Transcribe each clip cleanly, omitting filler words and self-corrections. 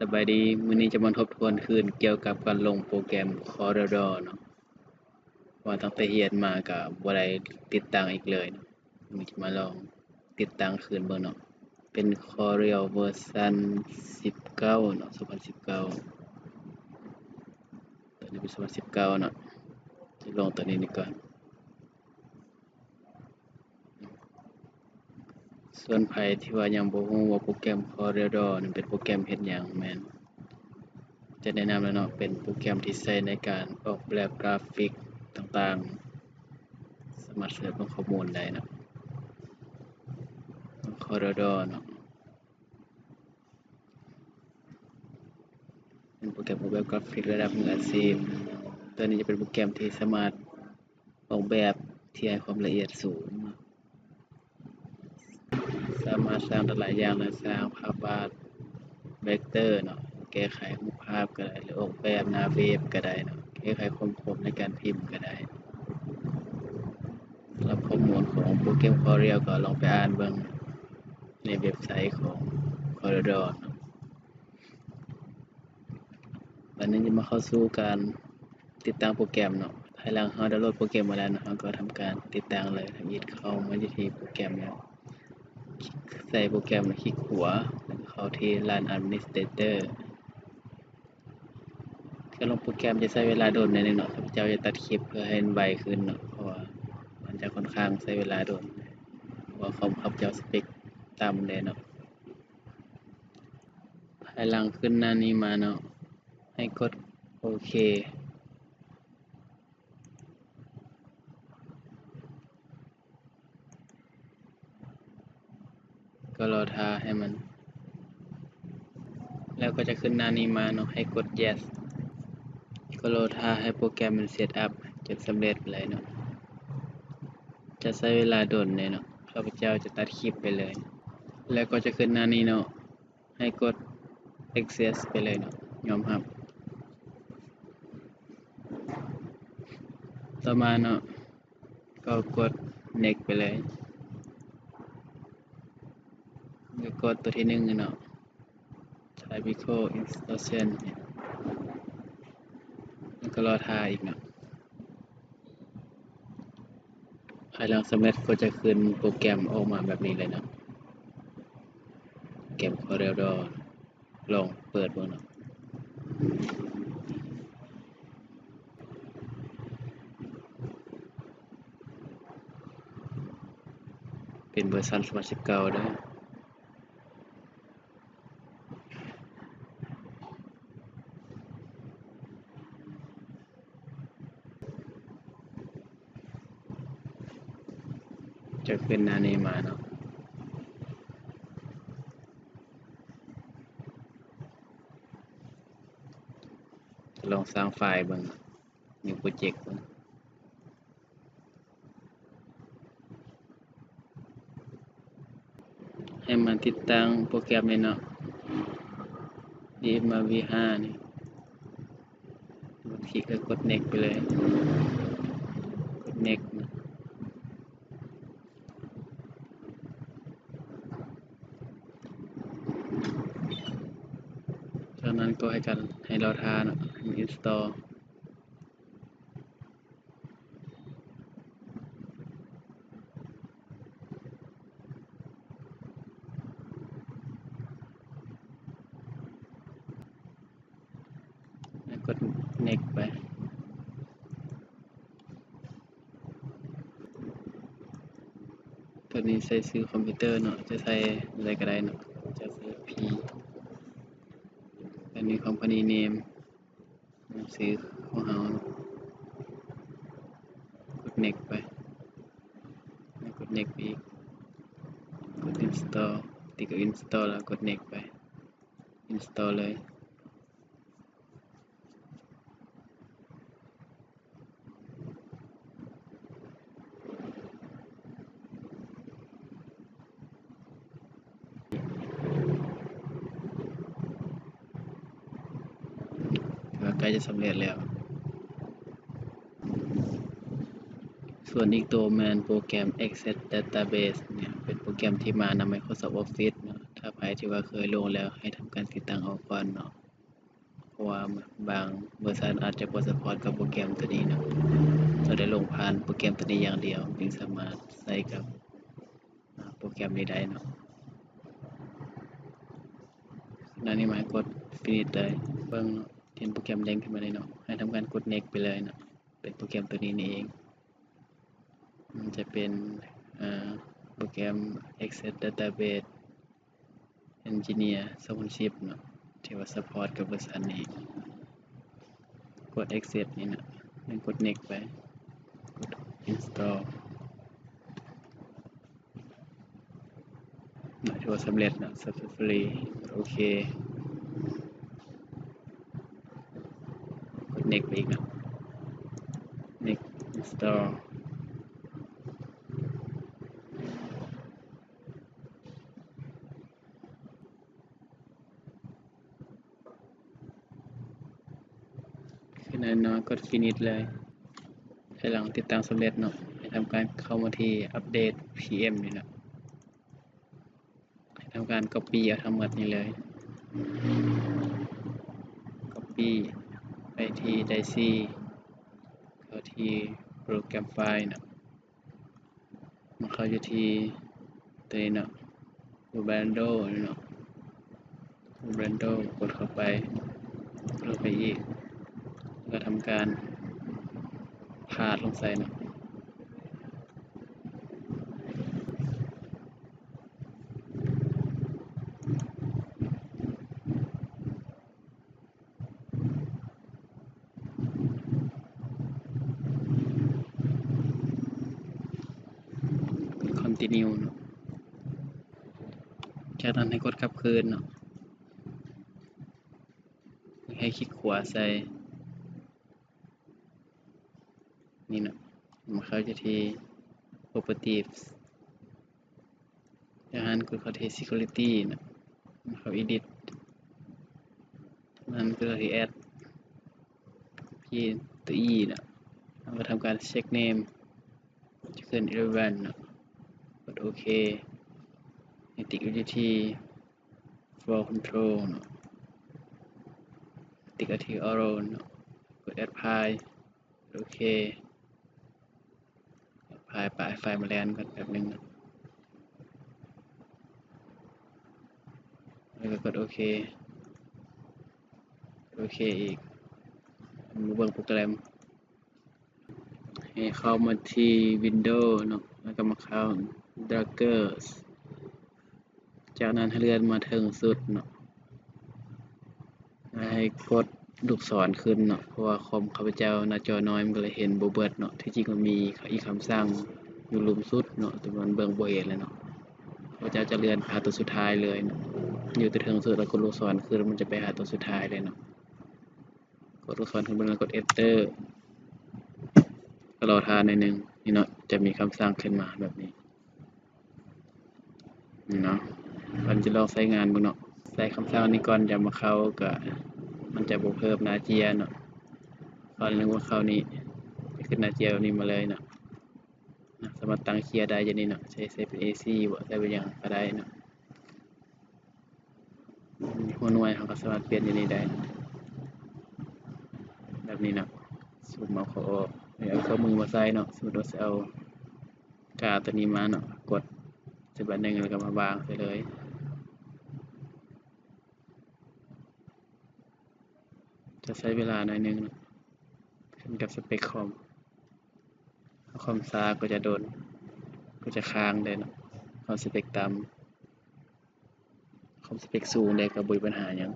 สบายดีมื้อนี้จะมาทบทวนคืนเกี่ยวกับการลงโปรแกรม Corelเนาะว่าตั้งแต่เรียนมาก็บ่ได้ติดตั้งอีกเลยเนาะมื้อนี้จะมาลองติดตั้งคืนเบิ่งเนาะเป็น Corel เวอร์ชัน19เนาะ2019ตัวนี้เป็น2019เนาะจะลองตัวนี้ก่อนส่วนไผที่ว่ายังบ่ฮู้ว่าโปรแกรม Corel นี่เป็นโปรแกรมเฮ็ดหยังแม่นจะแนะนำแล้วเนาะเป็นโปรแกรมที่ใช้ในการออกแบบกราฟิกต่างๆสามารถเสิร์ชเบิ่งข้อมูลได้เนาะ Corel เนาะเป็นโปรแกรมออกแบบกราฟิกระดับมืออาชีพตัวนี้จะเป็นโปรแกรมที่สามารถออกแบบที่ให้ความละเอียดสูงเนาะสามารถสร้างได้หลายอย่างเลยสร้างภาพวาดเวกเตอร์เนาะแก้ไขรูปภาพก็ได้หรือออกแบบหน้าเว็บก็ได้เนาะแก้ไขความคมในการพิมพ์ก็ได้สำหรับข้อมูลของโปรแกรม Corel ก็ลองไปอ่านเบิ่งในเว็บไซต์ของ Corel เนาะวันนี้จะมาเข้าสู่การติดตั้งโปรแกรมเนาะภายหลังเราดาวน์โหลดโปรแกรมมาแล้วเนาะเราก็ทำการติดตั้งเลยทำอิฐเข้ามาที่โปรแกรมแล้วใส่โปรแกรมคลิกขวาเข้าที่ Run Administrator การลงโปรแกรมจะใช้เวลาโดนหน่อยหนึ่งเนาะข้าพเจ้าจะตัดคลิปเพื่อให้มันไวขึ้นเนาะเพราะว่ามันจะค่อนข้างใช้เวลาโดนเพราะว่าคอมข้าพเจ้าสเปคต่ำเลยเนาะภายหลังขึ้นหน้านี้มาเนาะให้กดโอเคก็รอท่าให้มันแล้วก็จะขึ้นหน้านี้มาเนาะให้กด yes ก็รอท่าให้โปรแกรมมันเซตอัพจนสำเร็จเลยเนาะจะใช้เวลาโดนเลยเนาะข้าพเจ้าจะตัดคลิปไปเลยแล้วก็จะขึ้นหน้านี้เนาะให้กด access ไปเลยเนาะยอมรับต่อมาเนาะก็กด next ไปเลยแล้วกดตัวที่1เนาะ typical installation แล้วก็รอท่าอีกเนาะภายหลังสำเร็จก็จะขึ้นโปรแกรมออกมาแบบนี้เลยเนาะโปรแกรม Corel Draw ลองเปิดดูเนาะเป็นเวอร์ชัน2019เด้อจะขึ้นหน้านี้มาเนาะลองสร้างไฟล์เบิ่ง New Project เบิ่งให้มันติดตั้งโปรแกรมเลยเนาะ DMV 5นี่คลิกแล้วกด next ไปเลยกด next นะจากนั้นก็ให้รอท่าเนาะให้มัน install แล้วกด next ไปตัวนี้ใส่ชื่อคอมพิวเตอร์เนาะจะใส่อะไรก็ได้เนาะจะใส่ P อันนี้ company name ชื่อของเราเนาะกด next ไปแล้วกด next ไปอีกกด install ติดกับ install แล้วกด next ไป install เลยก็ใกล้จะสำเร็จแล้วส่วนอีกตัวแมนโปรแกรม Access Database เนี่ยเป็นโปรแกรมที่มาใน Microsoft Office เนาะถ้าไผ รที่ว่าเคยลงแล้วให้ทำการติดตั้งออกก่อนเนาะเพราะว่าบางบริษัทอาจจะบ่ซัปพอร์ตกับโปรแกรมตัวนี้เนาะเราได้ลงผ่านโปรแกรมตัวนี้อย่างเดียวจึงสามารถใช้กับโปรแกรมนี้ได้เนาะนั่นนี่หมายกด finish เลยเบิ่งเห็นโปรแกรมเด้งขึ้นมาเลยเนาะให้ทำการกด next ไปเลยเนาะเป็นโปรแกรมตัวนี้นี่เองมันจะเป็นโปรแกรม Access Database Engineer Sponsorship เนาะที่ว่า support กับบริษัทนี้กด Access นี่นะแล้วกด next ไปกด install ถือว่าสำเร็จนะ successfully โอเคกด next ไปอีกนะ next install ขึ้นแน่นอนกด finish เลยภายหลังติดตั้งสำเร็จเนาะให้ทำการเข้ามาที่อัปเดต PM นี่นะให้ทำการ copy เอาทั้งหมดนี้เลย copy ไปที่ Daisy เข้าที่โปรแกรมไฟล์นะมาเข้าอยู่ที่ตัวนี้เนาะ Ubuntu นี่เนาะ Ubuntu กดเข้าไปอีกแล้วก็ทำการพาดลงใส่เนาะcontinue เนาะจากนั้นให้กดกลับคืนเนาะให้คลิกขวาใส่นี่เนาะมาเข้าที่ properties จากนั้นกดเข้าที่ security เนาะมาเข้า edit จากนั้นกดเข้าที่ add ที่ตัว e เนาะแล้วก็ทำการ check name จะขึ้น relevant เนาะกดโอเคให้ติ๊กอยู่ที่ flow control เนาะติ๊กที่ auto เนาะกด apply โอเคไฟล์มาแลนก่อนแป๊บนึงนะแล้วก็กดโอเคอีกมาเบิ่งโปรแกรมให้เข้ามาที่ Windows เนาะแล้วก็มาเข้า Druggers จากนั้นให้เลื่อนมาถึงสุดเนาะให้กดลูกศรขึ้นเนาะเพราะว่าคอมข้าพเจ้าหน้าจอน้อยมันก็เลยเห็นบ่เบิดเนาะที่จริงมันมีอีกคำสั่งอยู่ลุ่มสุดเนาะแต่มันเบิ่งบ่เห็นเลยเนาะข้าพเจ้าจะเลื่อนไปหาตัวสุดท้ายเลยเนาะอยู่แต่ถึงสุดแล้วกดลูกศรขึ้นมันจะไปหาตัวสุดท้ายเลยเนาะกดลูกศรขึ้นบนแล้วกด Enter ก็รอทานหน่อยนึงนี่เนาะจะมีคำสั่งขึ้นมาแบบนี้เนาะมันจะลองใช้งานบ่เนาะใส่คำสั่งนี้ก่อนจะมาเข้าก็มันจะบ่เพิ่มหน้าเจียเนาะตอนนึกว่าเข้านี่จะขึ้นหน้าเจียแบบนี้มาเลยเนาะสามารถตั้งเคลียร์ได้อย่างนี้เนาะใช้เป็น AC บ่ใช้เป็นหยังก็ได้เนาะหัวหน่วยเราก็สามารถเปลี่ยนอย่างนี้ได้แบบนี้เนาะซูมเอาเข้าออกเอาเครื่องมือมาใส่เนาะสมมุติว่าสิเอากาตัวนี้มาเนาะกดสิบอันหนึ่งแล้วก็มาวางใส่เลยจะใช้เวลาหน่อยนึงเนาะขึ้นกับสเปคคอมถ้าคอมช้าก็จะโดนก็จะค้างได้เนาะคอมสเปคต่ำคอมสเปคสูงได้ก็บ่มีปัญหาหยัง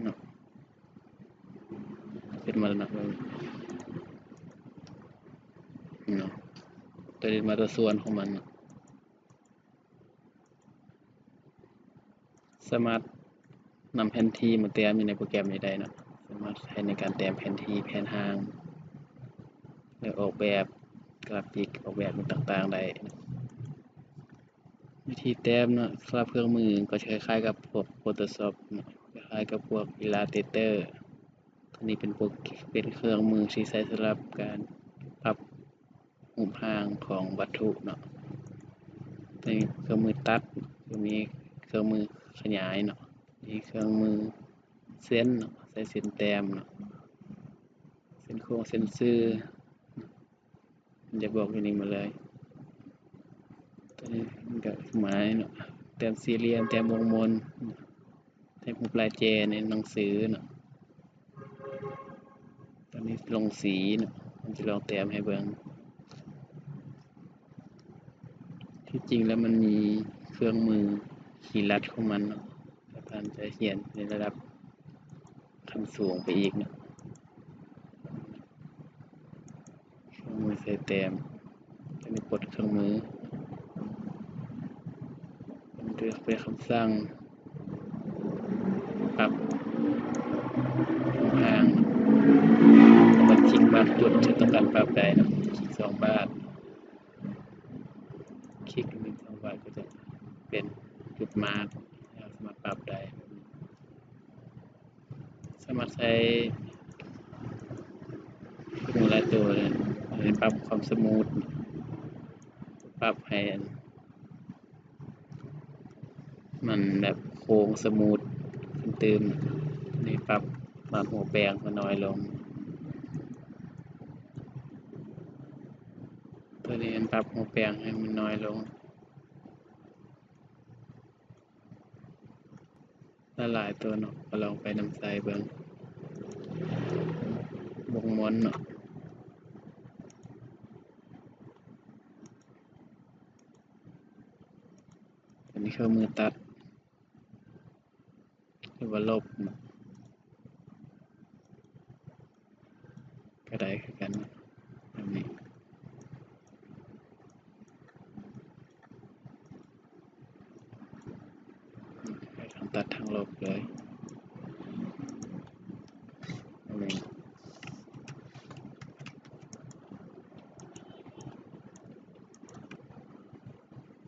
เนาะเป็นมาแล้วเนาะเนาะตัวนี้มาตัวส่วนของมันเนาะสามารถนำแผนที่มาแต้มอยู่ในโปรแกรมนี้ได้เนาะสามารถใช้ในการแต้มแผนที่แผนทางหรือออกแบบกราฟิกออกแบบต่างๆได้วิธีแต้มเนาะสำหรับเครื่องมือก็จะคล้ายๆกับพวก Photoshop เนาะคล้ายๆกับพวก Illustrator ตัวนี้เป็นเครื่องมือที่ใช้สำหรับการปรับรูปร่างของวัตถุเนาะ มีเครื่องมือตัดมีเครื่องมือขยายเนาะมีเครื่องมือเส้นเนาะใส่เส้นแต้มเนาะเส้นโค้งเส้นซื่อมันจะบอกอยู่นี่หมดเลยตัวนี้มันก็หมายเนาะแต้มสี่เหลี่ยมแต้มวงมนแต้มรูปลายเจในหนังสือเนาะตอนนี้ลงสีเนาะมันจะลองแต้มให้เบิ่งที่จริงแล้วมันมีเครื่องมือขีดลัดของมันเนาะการจะเขียนในระดับขั้นสูงไปอีกเนาะเครื่องมือใส่แต้มจะมีกดเครื่องมือมันจะเป็นคำสั่งปรับห่างมันคลิกมาร์กจุดที่ต้องการปรับได้นะคลิก2 บาทคลิก1 2 บาทก็จะเป็นจุดมาร์กสามารถปรับได้สามารถใช้เครื่องมือหลายตัวเลยปรับความสมูทปรับให้มันแบบโค้งสมูทขึ้นเติมนี่ปรับมาหัวแปลงมันน้อยลงตัวนี้ปรับหัวแปลงให้มันน้อยลงหลายตัวเนาะก็ลองไปนำใส่เบิ่งวงม้วนเนาะอันนี้เครื่องมือตัดหรือว่าลบเนาะก็ได้คือกันแบบนี้ทั้งตัดทั้งลบเลยนี่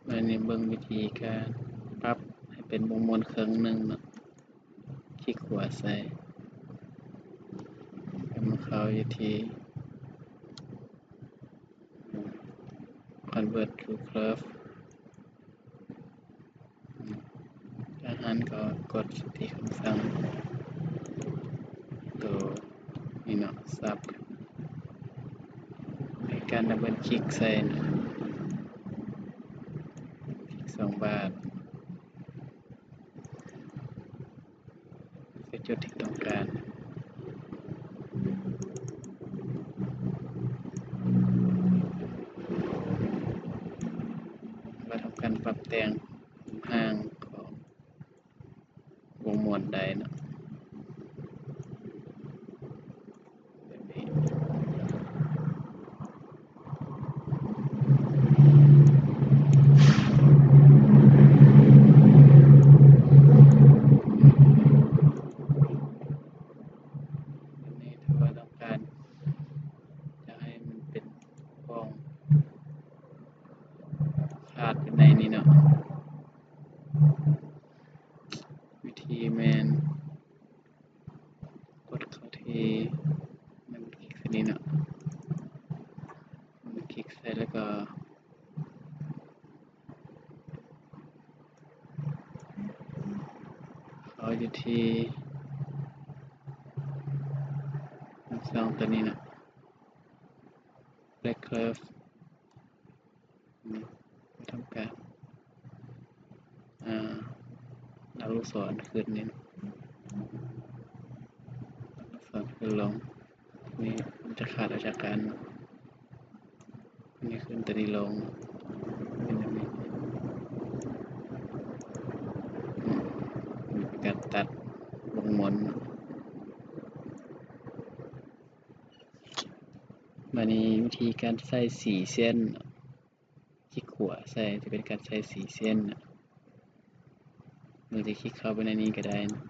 อันนี้เบิ่งวิธีการปรับให้เป็นวงม้วนครึ่งหนึ่งเนาะคลิกขวาใส่ให้มันเข้าอยู่ที่ convert to curve จากนั้นก็กดที่คำสั่งตัวนี่เนาะซับในการดับเบิลคลิกใส่นะคลิก2 บาทเป็นจุดที่ต้องการมาทำการปรับแต่งห่างของวงม้วนใดเนาะแบบนี้ถ้าว่าต้องการจะให้มันเป็นกล้องขาดอยู่ในนี้เนาะวิธีแมนกดเข้าที่มันคลิกใส่นี้เนาะมันคลิกใส่แล้วก็เขาอยู่ที่2ตัวนี้เนาะ black curve นี่ทำการเอาลูกศรขึ้นนี่ลูกศรขึ้นลงนี่มันจะขาดออกจากกันนี่ขึ้นตัวนี้ลงเป็นแบบนี้เป็นการตัดวงม้วนมานี้วิธีการใส่สีเส้นคลิกขวาใส่จะเป็นการใส่สีเส้นหรือจะคลิกเข้าไปในนี้ก็ได้นะ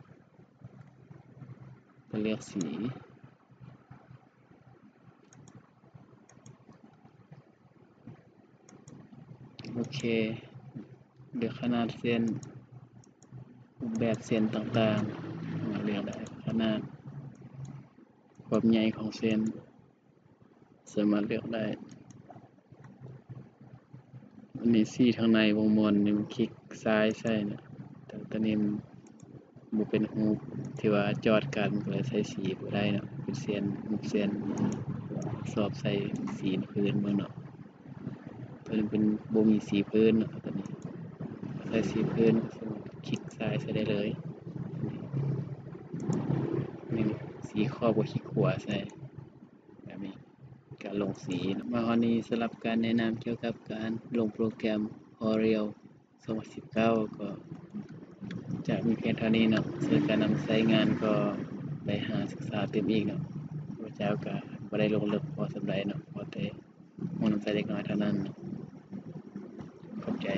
ก็เลือกสีโอเคเลือกขนาดเส้นรูปแบบเส้นต่างๆมาเลือกได้ขนาดความใหญ่ของเส้นสามารถเลือกได้ นี่สีทางในวงมนนี่มันคลิกซ้ายใส่นะแต่ตอนนี้มันบ่เป็นรูปที่ว่าจอดกันมันก็เลยใส่สีบ่ได้เนาะเป็นเส้นรูปเส้นสอบใส่สีพื้นเบิ่งเนาะตัวนี้เป็นบ่มีสีพื้นเนาะตัวนี้ใส่สีพื้นคลิกซ้ายใส่ได้เลยนี่สีขอบบ่คลิกขวาใส่แบบนี้การลงสีเนาะมาฮอดนี้สำหรับการแนะนำเกี่ยวกับการลงโปรแกรม Corel 2019ก็จะมีเพียงเท่านี้เนาะส่วนการนำใช้งานก็ไปหาศึกษาเพิ่มอีกเนาะพระเจ้าก็บ่ได้ลงลึกพอสำใดเนาะพอแต่ฮู้นำใช้เล็กน้อยเท่านั้นเนาะขอบใจ